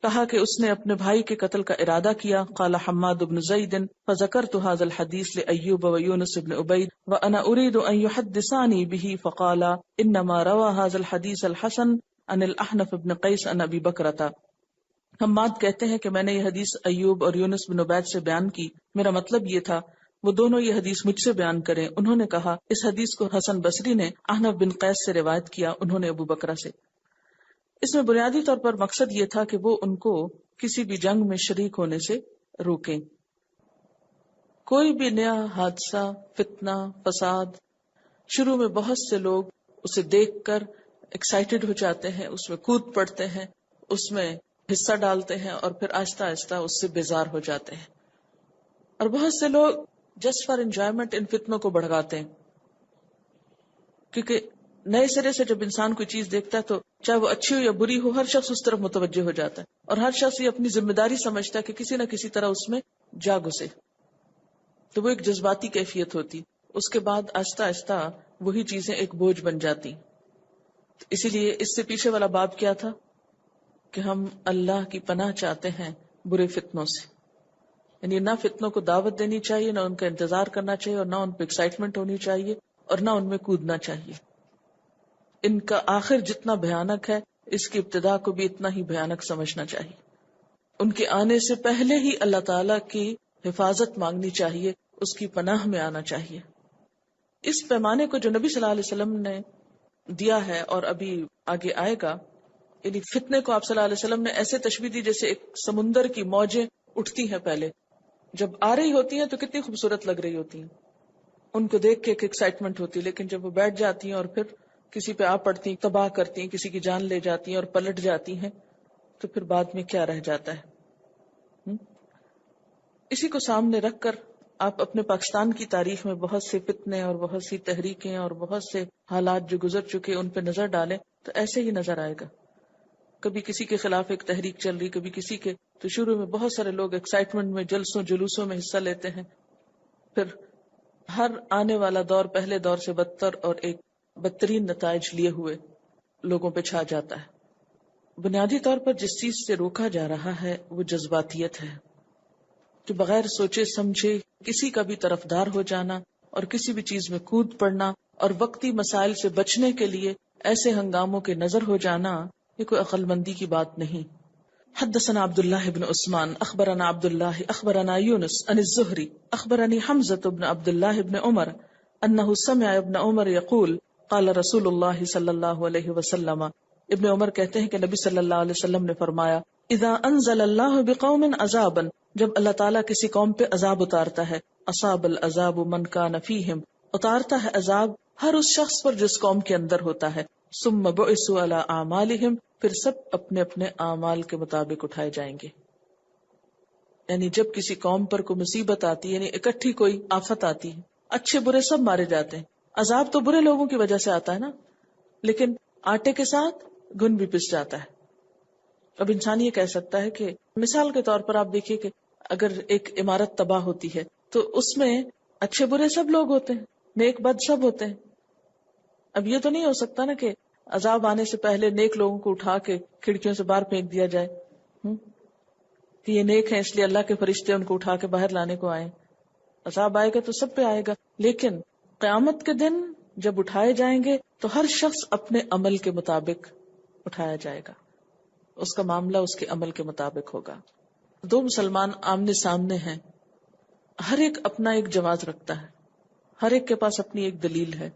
کہا کہ اس نے اپنے بھائی کے قتل کا ارادہ کیا. قال حماد بن زید فذکرت هذا الحدیث لایوب ویونس بن عبید وانا اريد ان يحدثاني به فقال انما روى هذا الحديث الحسن عن الاحنف بن قیس عن ابی بکرۃ. حماد کہتے ہیں کہ میں نے یہ حدیث ایوب اور یونس بن عبید سے بیان کی، میرا مطلب یہ تھا وہ دونوں یہ حدیث مجھ سے بیان کریں. انہوں نے کہا اس حدیث کو حسن بصری نے احنف بن قیس سے روایت کیا، انہوں نے ابو بکرہ سے. اس میں بنیادی طور پر مقصد یہ تھا کہ وہ ان کو کسی بھی جنگ میں شریک ہونے سے روکیں. کوئی بھی نیا حادثہ، فتنہ، فساد، شروع میں بہت سے لوگ اسے دیکھ کر ایکسائٹیڈ ہو جاتے ہیں، اس میں کود پڑتے ہیں، اس میں حصہ ڈالتے ہیں، اور پھر آہستہ آہستہ اس سے بیزار ہو جاتے ہیں. اور بہت سے لوگ جسٹ فار انجوائمنٹ ان فتنوں کو بڑھاتے ہیں، کیونکہ نئے سرے سے جب انسان کوئی چیز دیکھتا ہے تو چاہے وہ اچھی ہو یا بری ہو، ہر شخص اس طرف متوجہ ہو جاتا ہے، اور ہر شخص یہ اپنی ذمہ داری سمجھتا ہے کہ کسی نہ کسی طرح اس میں جا گھسے. تو وہ ایک جذباتی کیفیت ہوتی. اس کے بعد آہستہ آہستہ وہی چیزیں ایک بوجھ بن جاتی. اسی لیے اس سے پیچھے والا باب کیا تھا کہ ہم اللہ کی پناہ چاہتے ہیں برے فتنوں سے. یعنی نہ فتنوں کو دعوت دینی چاہیے، نہ ان کا انتظار کرنا چاہیے، اور نہ ان پہ ایکسائٹمنٹ ہونی چاہیے، اور نہ ان میں کودنا چاہیے. ان کا آخر جتنا بھیانک ہے، اس کی ابتدا کو بھی اتنا ہی بھیانک سمجھنا چاہیے. ان کے آنے سے پہلے ہی اللہ تعالیٰ کی حفاظت مانگنی چاہیے، اس کی پناہ میں آنا چاہیے. اس پیمانے کو جو نبی صلی اللہ علیہ وسلم نے دیا ہے اور ابھی آگے آئے گا، یعنی فتنے کو آپ صلی اللہ علیہ وسلم نے ایسے تشبیہ دی جیسے ایک سمندر کی موجیں اٹھتی ہیں. پہلے جب آ رہی ہوتی ہیں تو کتنی خوبصورت لگ رہی ہوتی ہیں، ان کو دیکھ کے ایک ایکسائٹمنٹ ہوتی ہے، لیکن جب وہ بیٹھ جاتی ہیں اور پھر کسی پہ آ پڑتی ہیں، تباہ کرتی ہیں، کسی کی جان لے جاتی ہیں اور پلٹ جاتی ہیں، تو پھر بعد میں کیا رہ جاتا ہے. اسی کو سامنے رکھ کر آپ اپنے پاکستان کی تاریخ میں بہت سے فتنے اور بہت سی تحریکیں اور بہت سے حالات جو گزر چکے ان پہ نظر ڈالیں تو ایسے ہی نظر آئے گا. کبھی کسی کے خلاف ایک تحریک چل رہی، کبھی کسی کے، تو شروع میں بہت سارے لوگ ایکسائٹمنٹ میں جلسوں جلوسوں میں حصہ لیتے ہیں، پھر ہر آنے والا دور پہلے دور سے بدتر اور ایک بدترین نتائج لیے ہوئے لوگوں پہ چھا جاتا ہے. بنیادی طور پر جس چیز سے روکا جا رہا ہے وہ جذباتیت ہے، کہ بغیر سوچے سمجھے کسی کا بھی طرفدار ہو جانا اور کسی بھی چیز میں کود پڑنا اور وقتی مسائل سے بچنے کے لیے ایسے ہنگاموں کے نظر ہو جانا، یہ کوئی عقل مندی کی بات نہیں. حدثنا عبد الله بن عثمان اخبرنا عبد الله اخبرنا يونس عن الزهري اخبرني حمزة بن عبد الله بن عمر انه سمع ابن عمر يقول قال رسول الله صلی اللہ علیہ وسلم. ابن عمر کہتے ہیں کہ نبی صلی اللہ علیہ وسلم نے فرمایا، اذا انزل اللہ بقوم عذابا، جب اللہ تعالیٰ کسی قوم پہ عذاب اتارتا ہے، اصاب العذاب من کان فیہم، اتارتا ہے عذاب ہر اس شخص پر جس قوم کے اندر ہوتا ہے. ثم بعثوا علی اعمالہم، پھر سب اپنے اپنے اعمال کے مطابق اٹھائے جائیں گے. یعنی جب کسی قوم پر کوئی مصیبت آتی ہے، یعنی اکٹھی کوئی آفت آتی ہے، اچھے برے سب مارے جاتے ہیں. عذاب تو برے لوگوں کی وجہ سے آتا ہے نا، لیکن آٹے کے ساتھ گھن بھی پس جاتا ہے. اب انسان یہ کہہ سکتا ہے کہ مثال کے طور پر آپ دیکھیے کہ اگر ایک عمارت تباہ ہوتی ہے تو اس میں اچھے برے سب لوگ ہوتے ہیں، نیک بد سب ہوتے ہیں. اب یہ تو نہیں ہو سکتا نا کہ عذاب آنے سے پہلے نیک لوگوں کو اٹھا کے کھڑکیوں سے باہر پھینک دیا جائے کہ یہ نیک ہیں اس لیے اللہ کے فرشتے ان کو اٹھا کے باہر لانے کو آئے. عذاب آئے گا تو سب پہ آئے گا، لیکن قیامت کے دن جب اٹھائے جائیں گے تو ہر شخص اپنے عمل کے مطابق اٹھایا جائے گا، اس کا معاملہ اس کے عمل کے مطابق ہوگا. دو مسلمان آمنے سامنے ہیں، ہر ایک اپنا ایک جواز رکھتا ہے، ہر ایک کے پاس اپنی ایک دلیل ہے.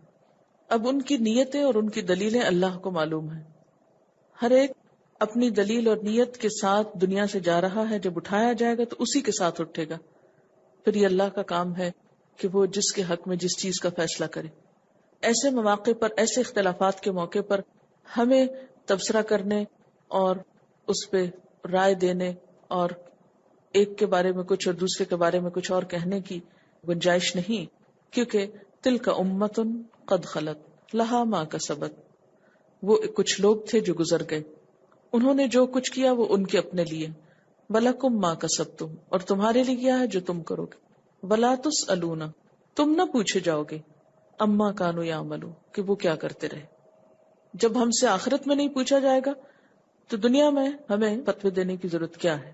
اب ان کی نیتیں اور ان کی دلیلیں اللہ کو معلوم ہیں. ہر ایک اپنی دلیل اور نیت کے ساتھ دنیا سے جا رہا ہے، جب اٹھایا جائے گا تو اسی کے ساتھ اٹھے گا. پھر یہ اللہ کا کام ہے کہ وہ جس کے حق میں جس چیز کا فیصلہ کرے. ایسے مواقع پر، ایسے اختلافات کے موقع پر ہمیں تبصرہ کرنے اور اس پہ رائے دینے اور ایک کے بارے میں کچھ اور دوسرے کے بارے میں کچھ اور کہنے کی گنجائش نہیں، کیونکہ تلک امت قد خلت لہا ما کسبت، وہ کچھ لوگ تھے جو گزر گئے، انہوں نے جو کچھ کیا وہ ان کے اپنے لیے. وَلَكُمْ مَا كَسَبْتُمْ، اور تمہارے لیے کیا ہے جو تم کرو گے. وَلَا تُسْأَلُونَ، تم نہ پوچھے جاؤ گے. اما کانوا یعملون، کہ وہ کیا کرتے رہے. جب ہم سے آخرت میں نہیں پوچھا جائے گا تو دنیا میں ہمیں فتوی دینے کی ضرورت کیا ہے.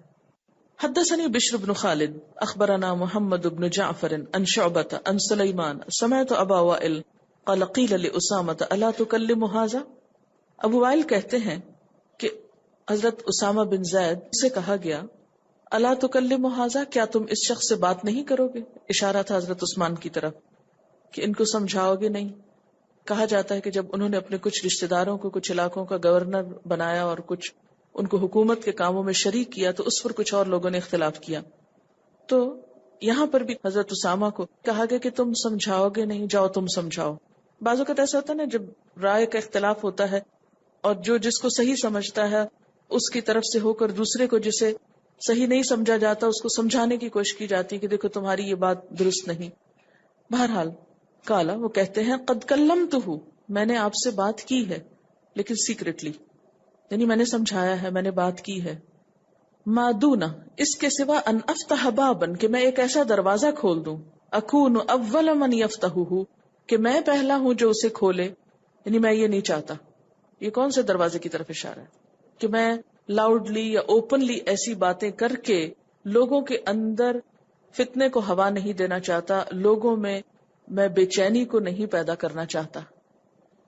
حدثني بشر بن خالد اخبرنا محمد بن جعفر عن شعبة عن سليمان سمعت ابا وائل قال قيل لأسامة الا تكلم هذا. ابو وائل کہتے ہیں کہ حضرت اسامہ بن زید سے کہا گیا الا تکلم هذا، کیا تم اس شخص سے بات نہیں کرو گے. اشارہ تھا حضرت عثمان کی طرف کہ ان کو سمجھاؤ گے نہیں. کہا جاتا ہے کہ جب انہوں نے اپنے کچھ رشتہ داروں کو کچھ علاقوں کا گورنر بنایا اور کچھ ان کو حکومت کے کاموں میں شریک کیا تو اس پر کچھ اور لوگوں نے اختلاف کیا. تو یہاں پر بھی حضرت اسامہ کو کہا گیا کہ تم سمجھاؤ گے نہیں، جاؤ تم سمجھاؤ. بعض اوقات ایسا ہوتا ہے نا جب رائے کا اختلاف ہوتا ہے اور جو جس کو صحیح سمجھتا ہے اس کی طرف سے ہو کر دوسرے کو جسے صحیح نہیں سمجھا جاتا اس کو سمجھانے کی کوشش کی جاتی ہے کہ دیکھو تمہاری یہ بات درست نہیں. بہرحال کالا وہ کہتے ہیں قد کلمتہ، میں نے آپ سے بات کی ہے لیکن سیکریٹلی، یعنی میں نے سمجھایا ہے، میں نے بات کی ہے. ما دون، اس کے سوا، ان افتح بابا، کہ میں ایک ایسا دروازہ کھول دوں، اکون اول من یفتحہ، کہ میں پہلا ہوں جو اسے کھولے. یعنی میں یہ نہیں چاہتا. یہ کون سے دروازے کی طرف اشارہ ہے؟ کہ میں لاؤڈلی یا اوپنلی ایسی باتیں کر کے لوگوں کے اندر فتنے کو ہوا نہیں دینا چاہتا، لوگوں میں بے چینی کو نہیں پیدا کرنا چاہتا.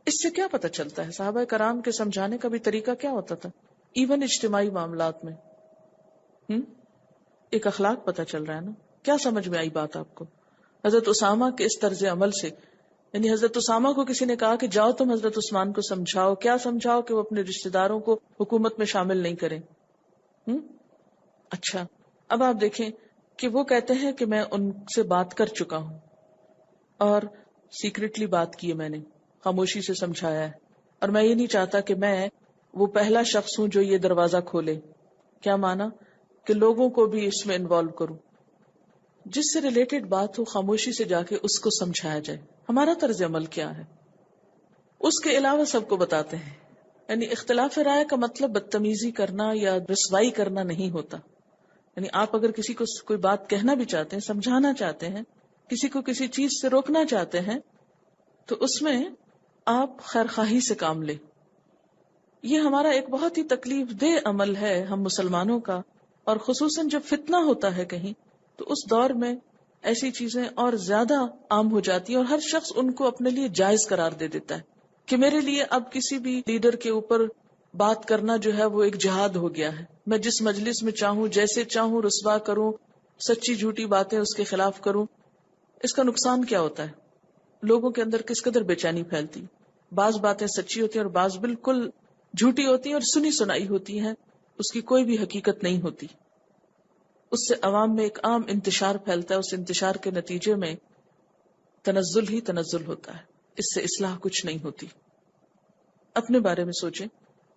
اس سے کیا پتہ چلتا ہے؟ صحابہ کرام کے سمجھانے کا بھی طریقہ کیا ہوتا تھا؟ ایون اجتماعی معاملات میں ایک اخلاق پتہ چل رہا ہے نا. کیا سمجھ میں آئی بات آپ کو حضرت اسامہ کے اس طرز عمل سے؟ یعنی حضرت اسامہ کو کسی نے کہا کہ جاؤ تم حضرت عثمان کو سمجھاؤ. کیا سمجھاؤ؟ کہ وہ اپنے رشتہ داروں کو حکومت میں شامل نہیں کریں. اچھا، اب آپ دیکھیں کہ وہ کہتے ہیں کہ میں ان سے بات کر چکا ہوں اور سیکریٹلی بات کی ہے، میں نے خاموشی سے سمجھایا ہے، اور میں یہ نہیں چاہتا کہ میں وہ پہلا شخص ہوں جو یہ دروازہ کھولے. کیا مانا؟ کہ لوگوں کو بھی اس میں انوالو کروں. جس سے ریلیٹڈ بات ہو خاموشی سے جا کے اس کو سمجھایا جائے. ہمارا طرز عمل کیا ہے اس کے علاوہ سب کو بتاتے ہیں. یعنی اختلاف رائے کا مطلب بدتمیزی کرنا یا رسوائی کرنا نہیں ہوتا. یعنی آپ اگر کسی کو کوئی بات کہنا بھی چاہتے ہیں، سمجھانا چاہتے ہیں، کسی کو کسی چیز سے روکنا چاہتے ہیں، تو اس میں آپ خیرخواہی سے کام لیں. یہ ہمارا ایک بہت ہی تکلیف دہ عمل ہے ہم مسلمانوں کا، اور خصوصاً جب فتنہ ہوتا ہے کہیں تو اس دور میں ایسی چیزیں اور زیادہ عام ہو جاتی ہیں، اور ہر شخص ان کو اپنے لیے جائز قرار دے دیتا ہے کہ میرے لیے اب کسی بھی لیڈر کے اوپر بات کرنا جو ہے وہ ایک جہاد ہو گیا ہے. میں جس مجلس میں چاہوں، جیسے چاہوں رسوا کروں، سچی جھوٹی باتیں اس کے خلاف کروں. اس کا نقصان کیا ہوتا ہے؟ لوگوں کے اندر کس قدر بے چینی پھیلتی. بعض باتیں سچی ہوتی ہیں اور بعض بالکل جھوٹی ہوتی ہیں اور سنی سنائی ہوتی ہیں، اس کی کوئی بھی حقیقت نہیں ہوتی. اس سے عوام میں ایک عام انتشار پھیلتا ہے، اس انتشار کے نتیجے میں تنزل ہی تنزل ہوتا ہے. اس سے اصلاح کچھ نہیں ہوتی. اپنے بارے میں سوچیں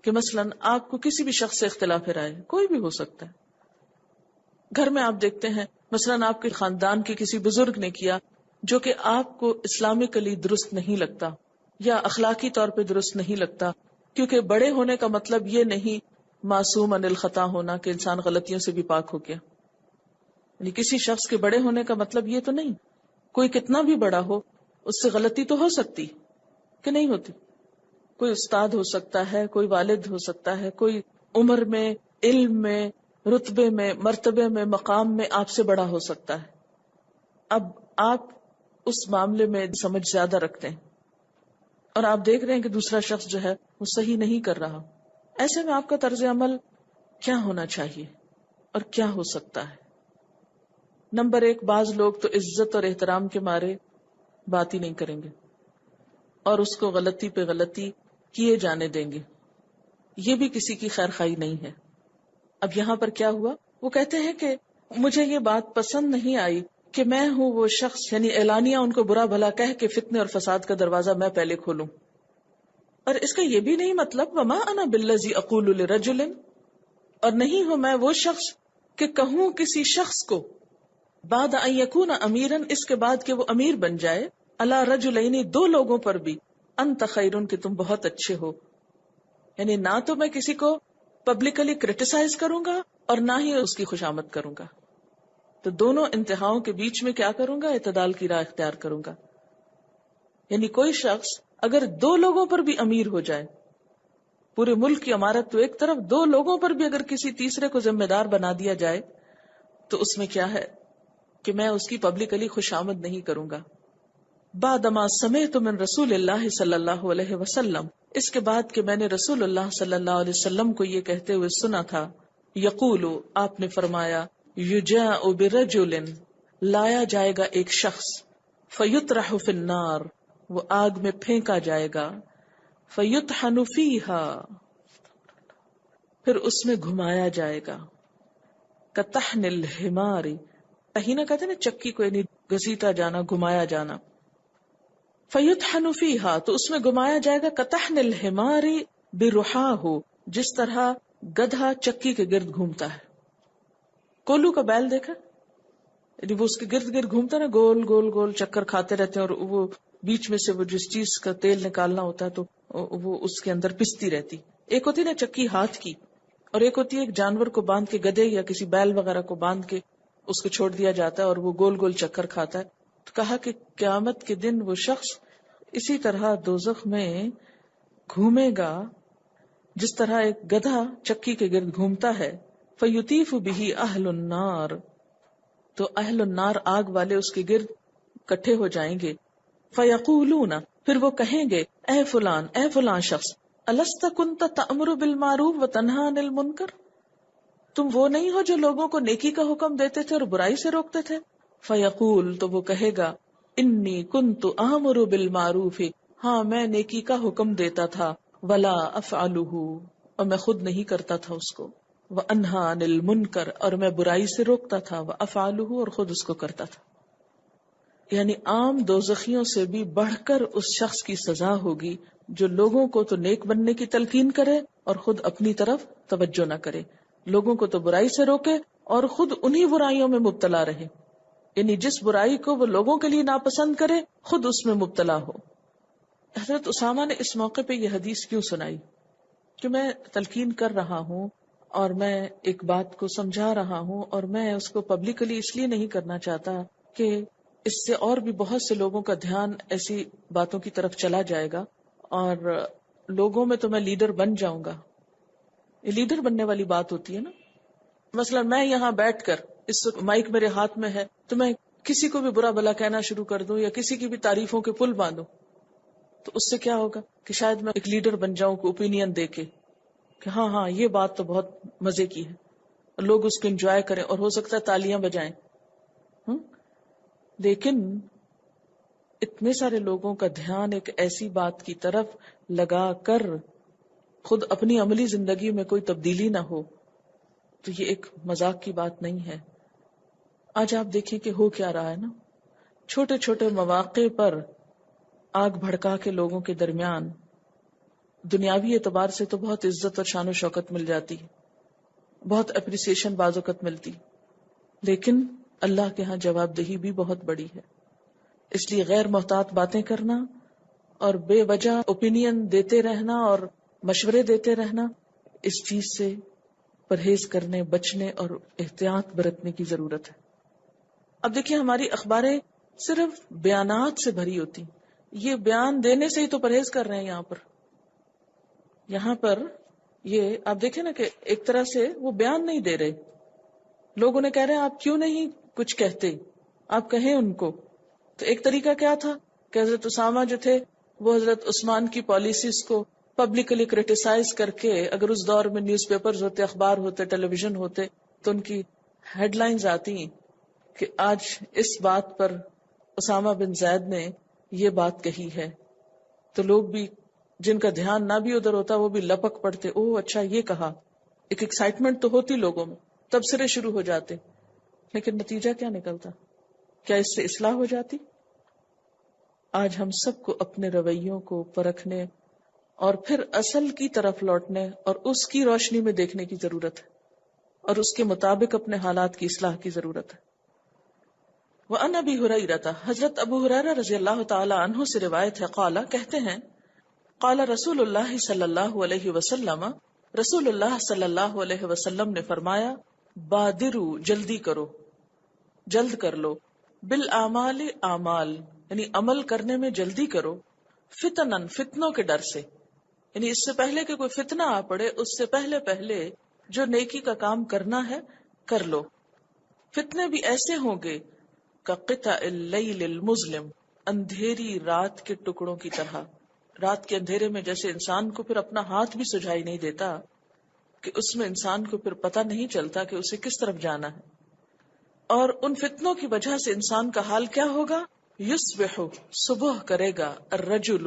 کہ مثلاً آپ کو کسی بھی شخص سے اختلاف رائے، کوئی بھی ہو سکتا ہے، گھر میں آپ دیکھتے ہیں مثلاً آپ کے خاندان کے کسی بزرگ نے کیا جو کہ آپ کو اسلامکلی درست نہیں لگتا یا اخلاقی طور پہ درست نہیں لگتا، کیونکہ بڑے ہونے کا مطلب یہ نہیں معصوم عن الخطا ہونا کہ انسان غلطیوں سے بھی پاک ہو گیا. یعنی کسی شخص کے بڑے ہونے کا مطلب یہ تو نہیں، کوئی کتنا بھی بڑا ہو اس سے غلطی تو ہو سکتی کہ نہیں ہوتی. کوئی استاد ہو سکتا ہے، کوئی والد ہو سکتا ہے، کوئی عمر میں، علم میں، رتبے میں، مرتبے میں، مقام میں آپ سے بڑا ہو سکتا ہے. اب آپ اس معاملے میں سمجھ زیادہ رکھتے ہیں اور آپ دیکھ رہے ہیں کہ دوسرا شخص جو ہے وہ صحیح نہیں کر رہا. ایسے میں آپ کا طرز عمل کیا ہونا چاہیے اور کیا ہو سکتا ہے؟ نمبر 1، بعض لوگ تو عزت اور احترام کے مارے بات ہی نہیں کریں گے اور اس کو غلطی پہ غلطی کیے جانے دیں گے. یہ بھی کسی کی خیر خواہی نہیں ہے. اب یہاں پر کیا ہوا؟ وہ کہتے ہیں کہ مجھے یہ بات پسند نہیں آئی کہ میں ہوں وہ شخص، یعنی اعلانیہ ان کو برا بھلا کہہ کے فتنے اور فساد کا دروازہ میں پہلے کھولوں. اور اس کا یہ بھی نہیں مطلب وما انا بالذی اقول لرجل، اور نہیں ہوں میں وہ شخص کہ کہوں کسی شخص کو بعد ان یکون امیرا، اس کے بعد کہ وہ امیر بن جائے، علی رجلین، 2 لوگوں پر بھی، انت خیرن، کہ تم بہت اچھے ہو. یعنی نہ تو میں کسی کو پبلکلی کرٹیسائز کروں گا اور نہ ہی اس کی خوشامد کروں گا. تو دونوں انتہاؤں کے بیچ میں کیا کروں گا؟ اعتدال کی راہ اختیار کروں گا. یعنی کوئی شخص اگر 2 لوگوں پر بھی امیر ہو جائے، پورے ملک کی امارت تو ایک طرف، 2 لوگوں پر بھی اگر کسی تیسرے کو ذمہ دار بنا دیا جائے تو اس میں کیا ہے کہ میں اس کی پبلکلی خوشامد نہیں کروں گا. بعدما سمعت من رسول اللہ صلی اللہ علیہ وسلم، اس کے بعد کہ میں نے رسول اللہ صلی اللہ علیہ وسلم کو یہ کہتے ہوئے سنا تھا، یقول، آپ نے فرمایا، یجاء برجل، لایا جائے گا ایک شخص، فیطرح فی النار، وہ آگ میں پھینکا جائے گا. فَيُطْحَنُ فِيهَا، پھر اس میں گھمایا جائے گا. كَطَحْنِ الْحِمَارِ، طحینہ کہتے ہیں نا چکی کو، یعنی گھسیٹا جانا، گھمایا جانا. فَيُطْحَنُ فِيهَا، تو اس میں گھمایا جائے گا. كَطَحْنِ الْحِمَارِ بِرُحَاهُ، جس طرح گدھا چکی کے گرد گھومتا ہے. کولو کا بیل دیکھا، یعنی وہ اس کے گرد گرد گھومتا نا، گول گول گول چکر کھاتے رہتے ہیں، اور وہ بیچ میں سے وہ جس چیز کا تیل نکالنا ہوتا ہے تو وہ اس کے اندر پستی رہتی. ایک ہوتی نا چکی ہاتھ کی، اور ایک ہوتی ہے ایک جانور کو باندھ کے، گدھے یا کسی بیل وغیرہ کو باندھ کے اس کو چھوڑ دیا جاتا ہے اور وہ گول گول چکر کھاتا ہے. تو کہا کہ قیامت کے دن وہ شخص اسی طرح دوزخ میں گھومے گا جس طرح ایک گدھا چکی کے گرد گھومتا ہے. فَيُطِيفُ بِهِ أَهْلُ النَّارِ، تو اہل النار آگ والے اس کے گرد کٹھے ہو جائیں گے. فَيَقُولُونَ، پھر وہ کہیں گے، اے فلان، اے فلان شخص، أَلَسْتَ كُنْتَ تَأْمُرُ بِالْمَعْرُوفِ وَتَنْهَىٰ عَنِ الْمُنْكَرِ، تم وہ نہیں ہو جو لوگوں کو نیکی کا حکم دیتے تھے اور برائی سے روکتے تھے. فَيَقُول، تو وہ کہے گا، إِنِّي كُنْتُ آمُرُ بِالْمَعْرُوفِ، ہاں میں نیکی کا حکم دیتا تھا، وَلَا أَفْعَلُهُ، اور میں خود نہیں کرتا تھا اس کو. وَأَنْهَىٰ عَنِ الْمُنْكَرِ، اور میں برائی سے روکتا تھا، وَأَفْعَلُهُ، اور خود اس کو کرتا تھا. یعنی عام دوزخیوں سے بھی بڑھ کر اس شخص کی سزا ہوگی جو لوگوں کو تو نیک بننے کی تلقین کرے اور خود اپنی طرف توجہ نہ کرے، لوگوں کو تو برائی سے روکے اور خود انہی برائیوں میں مبتلا رہے. یعنی جس برائی کو وہ لوگوں کے لیے ناپسند کرے، خود اس میں مبتلا ہو. حضرت اسامہ نے اس موقع پہ یہ حدیث کیوں سنائی؟ کہ میں تلقین کر رہا ہوں اور میں ایک بات کو سمجھا رہا ہوں، اور میں اس کو پبلکلی اس لیے نہیں کرنا چاہتا کہ اس سے اور بھی بہت سے لوگوں کا دھیان ایسی باتوں کی طرف چلا جائے گا، اور لوگوں میں تو میں لیڈر بن جاؤں گا. یہ لیڈر بننے والی بات ہوتی ہے نا. مثلا میں یہاں بیٹھ کر، اس مائک میرے ہاتھ میں ہے، تو میں کسی کو بھی برا بھلا کہنا شروع کر دوں یا کسی کی بھی تعریفوں کے پل باندھوں، تو اس سے کیا ہوگا کہ شاید میں ایک لیڈر بن جاؤں کو اوپینین دے کے کہ ہاں ہاں یہ بات تو بہت مزے کی ہے، اور لوگ اس کو انجوائے کریں اور ہو سکتا ہے تالیاں بجائیں. لیکن اتنے سارے لوگوں کا دھیان ایک ایسی بات کی طرف لگا کر خود اپنی عملی زندگی میں کوئی تبدیلی نہ ہو، تو یہ ایک مذاق کی بات نہیں ہے. آج آپ دیکھیں کہ ہو کیا رہا ہے نا، چھوٹے چھوٹے مواقع پر آگ بھڑکا کے لوگوں کے درمیان دنیاوی اعتبار سے تو بہت عزت اور شان و شوکت مل جاتی، بہت اپریسیشن بعض اوقات ملتی، لیکن اللہ کے ہاں جواب دہی بھی بہت بڑی ہے. اس لیے غیر محتاط باتیں کرنا اور بے وجہ اوپینین دیتے رہنا اور مشورے دیتے رہنا، اس چیز سے پرہیز کرنے، بچنے اور احتیاط برتنے کی ضرورت ہے. اب دیکھیے ہماری اخباریں صرف بیانات سے بھری ہوتی، یہ بیان دینے سے ہی تو پرہیز کر رہے ہیں. یہاں پر یہ آپ دیکھیں نا کہ ایک طرح سے وہ بیان نہیں دے رہے، لوگوں نے کہہ رہے ہیں آپ کیوں نہیں کچھ کہتے، آپ کہیں ان کو. تو ایک طریقہ کیا تھا کہ حضرت اسامہ جو تھے وہ حضرت عثمان کی پالیسیز کو پبلکلی کرٹیسائز کر کے، اگر اس دور میں نیوز پیپرز ہوتے، اخبار ہوتے، ٹیلی ویژن ہوتے، تو ان کی ہیڈ لائنز آتی کہ آج اس بات پر اسامہ بن زید نے یہ بات کہی ہے. تو لوگ بھی جن کا دھیان نہ بھی ادھر ہوتا وہ بھی لپک پڑتے، اوہ اچھا یہ کہا. ایک ایکسائٹمنٹ تو ہوتی لوگوں میں، تبصرے شروع ہو جاتے، لیکن نتیجہ کیا نکلتا؟ کیا اس سے اصلاح ہو جاتی؟ آج ہم سب کو اپنے رویوں کو پرکھنے اور پھر اصل کی طرف لوٹنے اور اس کی روشنی میں دیکھنے کی ضرورت ہے، اور اس کے مطابق اپنے حالات کی اصلاح کی ضرورت ہے. وَأَنْ أَبِي هُرَيْرَةَ، حضرت ابو ہریرہ رضی اللہ تعالی عنہ سے روایت ہے، قال، کہتے ہیں، قال رسول اللہ صلی اللہ علیہ وسلم، رسول اللہ صلی اللہ علیہ وسلم نے فرمایا، بادرو، جلدی کرو، جلد کر لو، بالاعمال، اعمال یعنی عمل کرنے میں جلدی کرو، فتنن، فتنوں کے ڈر سے، یعنی اس سے پہلے کہ کوئی فتنہ آ پڑے اس سے پہلے جو نیکی کا کام کرنا ہے کر لو. فتنے بھی ایسے ہوں گے کقطع اللیل المظلم، اندھیری رات کے ٹکڑوں کی طرح. رات کے اندھیرے میں جیسے انسان کو پھر اپنا ہاتھ بھی سجائی نہیں دیتا، کہ اس میں انسان کو پھر پتہ نہیں چلتا کہ اسے کس طرف جانا ہے. اور ان فتنوں کی وجہ سے انسان کا حال کیا ہوگا؟ یصبح صبح کرے گا، الرجل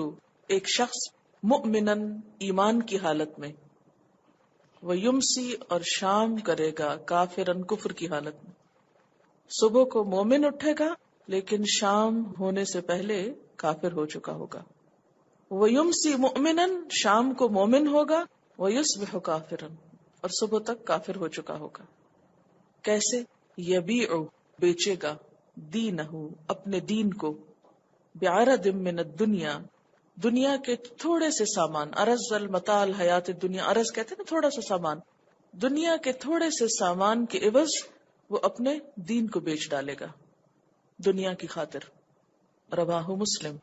ایک شخص، مؤمنن ایمان کی حالت میں، ویمسی اور شام کرے گا کافرن کفر کی حالت میں۔ صبح کو مومن اٹھے گا لیکن شام ہونے سے پہلے کافر ہو چکا ہوگا۔ ویمسی مؤمنن شام کو مومن ہوگا، ویصبح کافرن اور صبح تک کافر ہو چکا ہوگا۔ کیسے؟ یبیع بیچے گا، دینہ اپنے دین کو، بعرض من الدنیا دنیا کے تھوڑے سے سامان، عرض المتاع الحیات الدنیا، عرض کہتے ہیں نا تھوڑا سا سامان، دنیا کے تھوڑے سے سامان کے عوض وہ اپنے دین کو بیچ ڈالے گا دنیا کی خاطر۔ رواہ مسلم،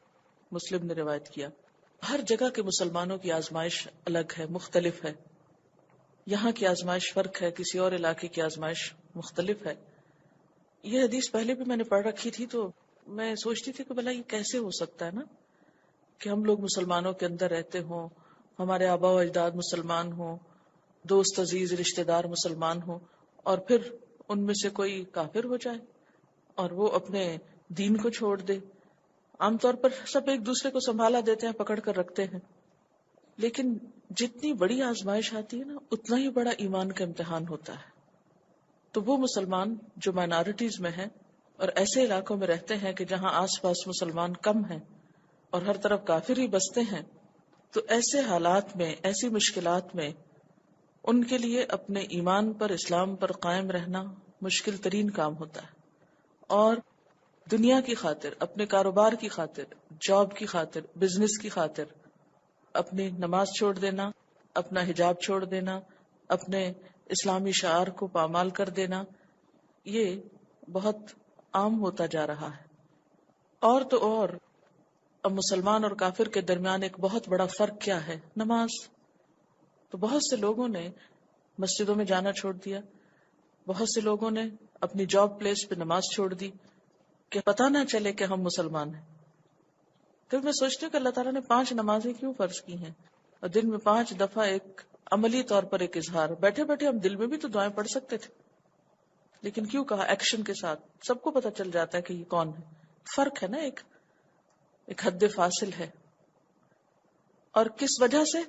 مسلم نے روایت کیا۔ ہر جگہ کے مسلمانوں کی آزمائش الگ ہے، مختلف ہے، یہاں کی آزمائش فرق ہے، کسی اور علاقے کی آزمائش مختلف ہے۔ یہ حدیث پہلے بھی میں نے پڑھ رکھی تھی تو میں سوچتی تھی کہ بھلا یہ کیسے ہو سکتا ہے نا کہ ہم لوگ مسلمانوں کے اندر رہتے ہوں، ہمارے آبا و اجداد مسلمان ہوں، دوست عزیز رشتہ دار مسلمان ہوں، اور پھر ان میں سے کوئی کافر ہو جائے اور وہ اپنے دین کو چھوڑ دے۔ عام طور پر سب ایک دوسرے کو سنبھالا دیتے ہیں، پکڑ کر رکھتے ہیں، لیکن جتنی بڑی آزمائش آتی ہے نا اتنا ہی بڑا ایمان کا امتحان ہوتا ہے۔ تو وہ مسلمان جو مائنارٹیز میں ہیں اور ایسے علاقوں میں رہتے ہیں کہ جہاں آس پاس مسلمان کم ہیں اور ہر طرف کافر ہی بستے ہیں، تو ایسے حالات میں، ایسی مشکلات میں ان کے لیے اپنے ایمان پر، اسلام پر قائم رہنا مشکل ترین کام ہوتا ہے، اور دنیا کی خاطر، اپنے کاروبار کی خاطر، جاب کی خاطر، بزنس کی خاطر اپنی نماز چھوڑ دینا، اپنا حجاب چھوڑ دینا، اپنے اسلامی شعار کو پامال کر دینا، یہ بہت عام ہوتا جا رہا ہے۔ اور تو اور اب مسلمان اور کافر کے درمیان ایک بہت بڑا فرق کیا ہے؟ نماز۔ تو بہت سے لوگوں نے مسجدوں میں جانا چھوڑ دیا، بہت سے لوگوں نے اپنی جاب پلیس پہ نماز چھوڑ دی کہ پتہ نہ چلے کہ ہم مسلمان ہیں۔ پھر میں سوچتی ہوں کہ اللہ تعالیٰ نے 5 نمازیں کیوں فرض کی ہیں، اور دن میں 5 دفعہ ایک عملی طور پر ایک اظہار، بیٹھے بیٹھے ہم دل میں بھی تو دعائیں پڑھ سکتے تھے، لیکن کیوں کہا ایکشن کے ساتھ؟ سب کو پتہ چل جاتا ہے کہ یہ کون ہے۔ فرق ہے نا، ایک حد فاصل ہے۔ اور کس وجہ سے؟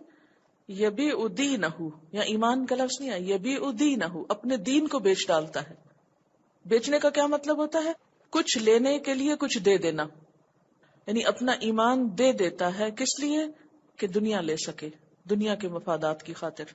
یبیع دینہ، یا ایمان کا لفظ نہیں ہے، یبیع دینہ، اپنے دین کو بیچ ڈالتا ہے۔ بیچنے کا کیا مطلب ہوتا ہے؟ کچھ لینے کے لیے کچھ دے دینا، یعنی اپنا ایمان دے دیتا ہے، کس لیے؟ کہ دنیا لے سکے، دنیا کے مفادات کی خاطر۔